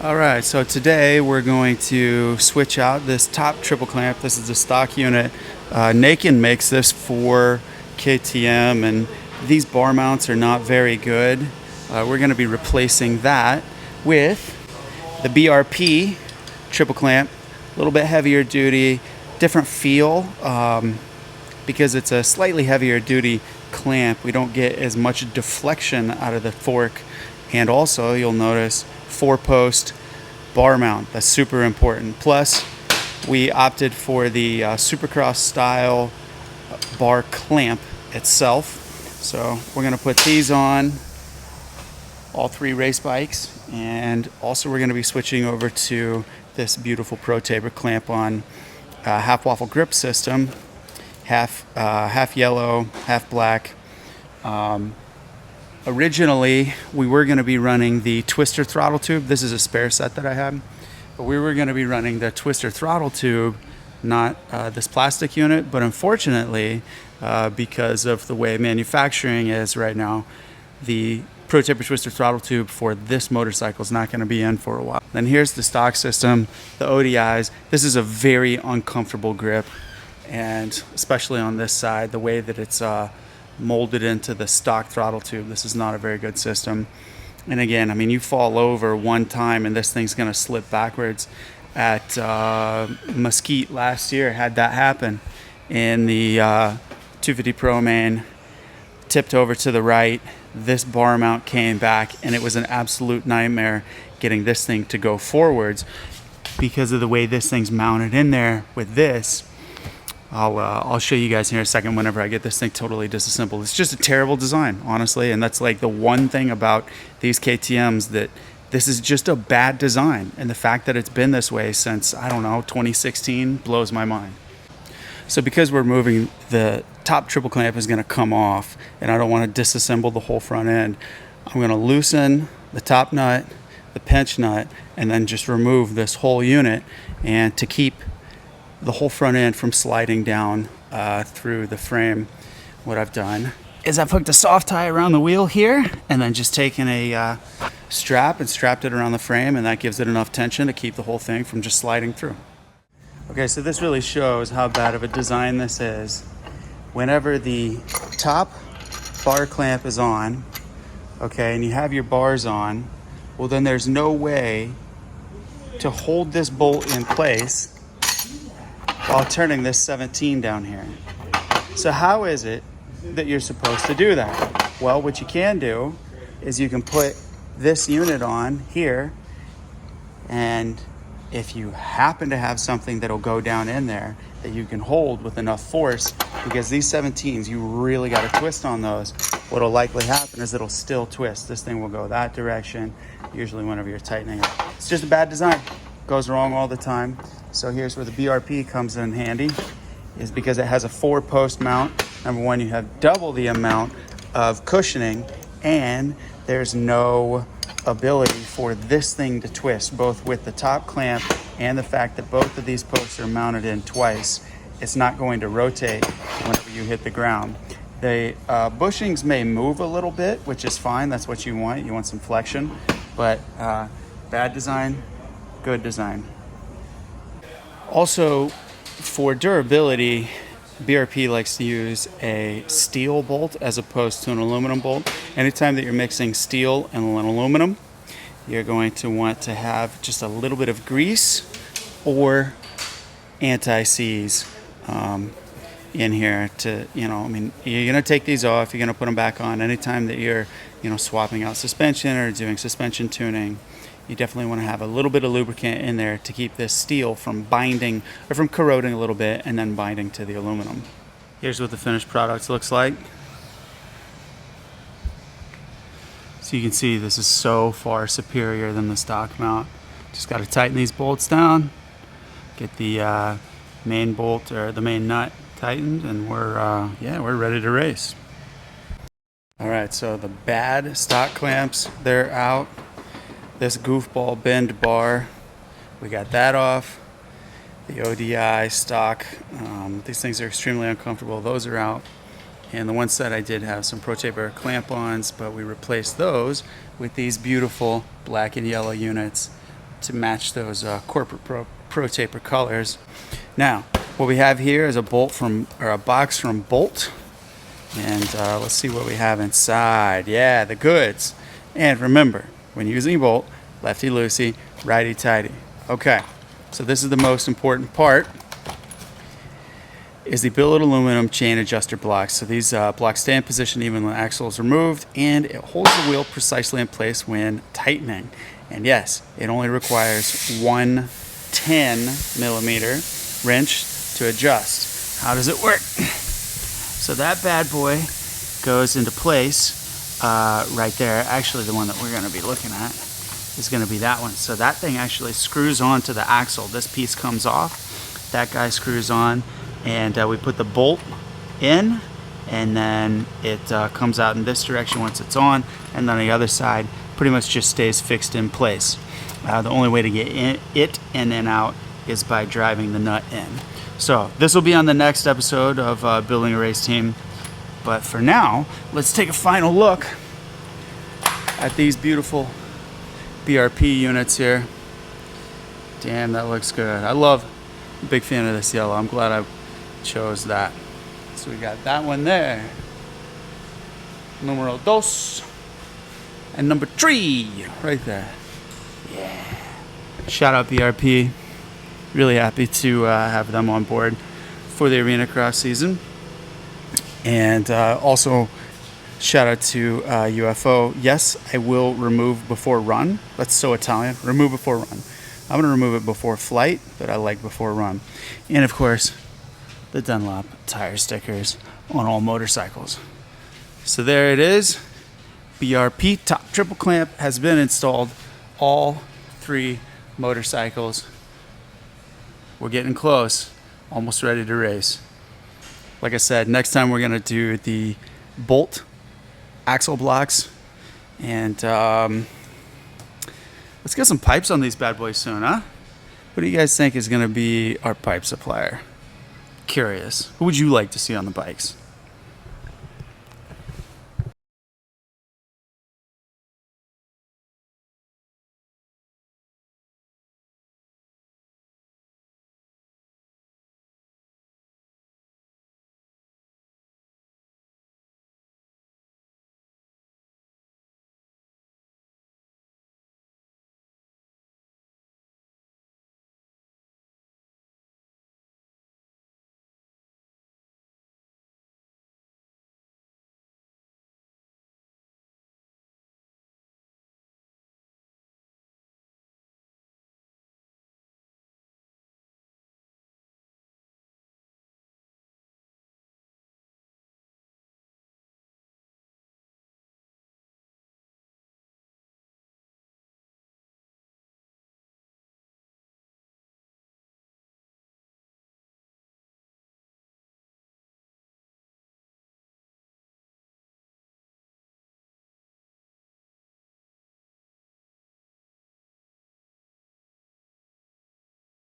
Alright, so today we're going to switch out this top triple clamp. This is the stock unit. Nakin makes this for KTM, and these bar mounts are not very good. We're going to be replacing that with the BRP triple clamp. A little bit heavier duty, different feel. Because it's a slightly heavier duty clamp, we don't get as much deflection out of the fork. And also, you'll notice 4-post bar mount. That's super important. Plus, we opted for the Supercross style bar clamp itself. So we're going to put these on all 3 race bikes, and also we're going to be switching over to this beautiful Pro Taper clamp on half waffle grip system, half yellow, half black. Originally, we were going to be running the Twister throttle tube. This is a spare set that I have. But we were going to be running the Twister throttle tube, not this plastic unit. But unfortunately, because of the way manufacturing is right now, the Pro Taper Twister throttle tube for this motorcycle is not going to be in for a while. Then here's the stock system, the ODIs. This is a very uncomfortable grip, and especially on this side, the way that it's molded into the stock throttle tube. This is not a very good system. And again, I mean, you fall over one time and this thing's going to slip backwards. At Mesquite last year, had that happen. In the 250 Pro main, tipped over to the right. This bar mount came back, and it was an absolute nightmare getting this thing to go forwards because of the way this thing's mounted in there with this. I'll show you guys here in a second whenever I get this thing totally disassembled. It's just a terrible design, honestly, and that's like the one thing about these KTMs, that this is just a bad design, and the fact that it's been this way since, I don't know, 2016 blows my mind. So because we're moving, the top triple clamp is going to come off, and I don't want to disassemble the whole front end. I'm going to loosen the top nut, the pinch nut, and then just remove this whole unit, and to keep the whole front end from sliding down through the frame, what I've done is I've hooked a soft tie around the wheel here, and then just taken a strap and strapped it around the frame, and that gives it enough tension to keep the whole thing from just sliding through. Okay, so this really shows how bad of a design this is. Whenever the top bar clamp is on, okay, and you have your bars on, well, then there's no way to hold this bolt in place while turning this 17 down here. So how is it that you're supposed to do that? Well, what you can do is you can put this unit on here, and if you happen to have something that'll go down in there that you can hold with enough force, because these 17s, you really got to twist on those, what'll likely happen is it'll still twist. This thing will go that direction, usually whenever you're tightening it. It's just a bad design. Goes wrong all the time. So here's where the BRP comes in handy, is because it has a 4-post mount. Number one, you have double the amount of cushioning, and there's no ability for this thing to twist, both with the top clamp and the fact that both of these posts are mounted in twice. It's not going to rotate whenever you hit the ground. The bushings may move a little bit, which is fine. That's what you want. You want some flexion, but bad design, good design. Also, for durability, BRP likes to use a steel bolt as opposed to an aluminum bolt. Anytime that you're mixing steel and aluminum, you're going to want to have just a little bit of grease or anti-seize in here to, I mean, you're going to take these off, you're going to put them back on. Anytime that you're, swapping out suspension or doing suspension tuning, you definitely want to have a little bit of lubricant in there to keep this steel from binding or from corroding a little bit and then binding to the aluminum. Here's what the finished product looks like. So you can see this is so far superior than the stock mount. Just got to tighten these bolts down, get the main bolt or the main nut tightened, and we're ready to race. All right, so the bad stock clamps, they're out. This goofball bend bar, we got that off. The ODI stock, these things are extremely uncomfortable. Those are out. And the one set I did have some Pro Taper clamp-ons, but we replaced those with these beautiful black and yellow units. to match those corporate pro taper colors. Now, what we have here is a box from Bolt, and let's see what we have inside. Yeah, the goods. And remember, when using Bolt, lefty loosey, righty tighty. Okay, so this is the most important part, is the billet aluminum chain adjuster blocks. So these blocks stay in position even when the axle is removed, and it holds the wheel precisely in place when tightening. And yes, it only requires one 10mm wrench to adjust. How does it work? So that bad boy goes into place right there. Actually, the one that we're going to be looking at is going to be that one. So that thing actually screws onto the axle. This piece comes off, that guy screws on, and we put the bolt in, and then it comes out in this direction once it's on, and then on the other side pretty much just stays fixed in place. The only way to get it in and out is by driving the nut in. So this will be on the next episode of Building a Race Team, but for now, let's take a final look at these beautiful BRP units here. Damn, that looks good. Big fan of this yellow. I'm glad I chose that. So we got that one there, numero dos, and number 3 right there. Yeah. Shout out BRP. Really happy to have them on board for the arena cross season. And also shout out to UFO. Yes, I will remove before run. That's so Italian. Remove before run. I'm going to remove it before flight, but I like before run. And of course, the Dunlop tire stickers on all motorcycles. So there it is. BRP top triple clamp has been installed. All 3 motorcycles. We're getting close. Almost ready to race. Like I said, next time we're going to do the Bolt axle blocks. And let's get some pipes on these bad boys soon, huh? What do you guys think is going to be our pipe supplier? Curious. Who would you like to see on the bikes?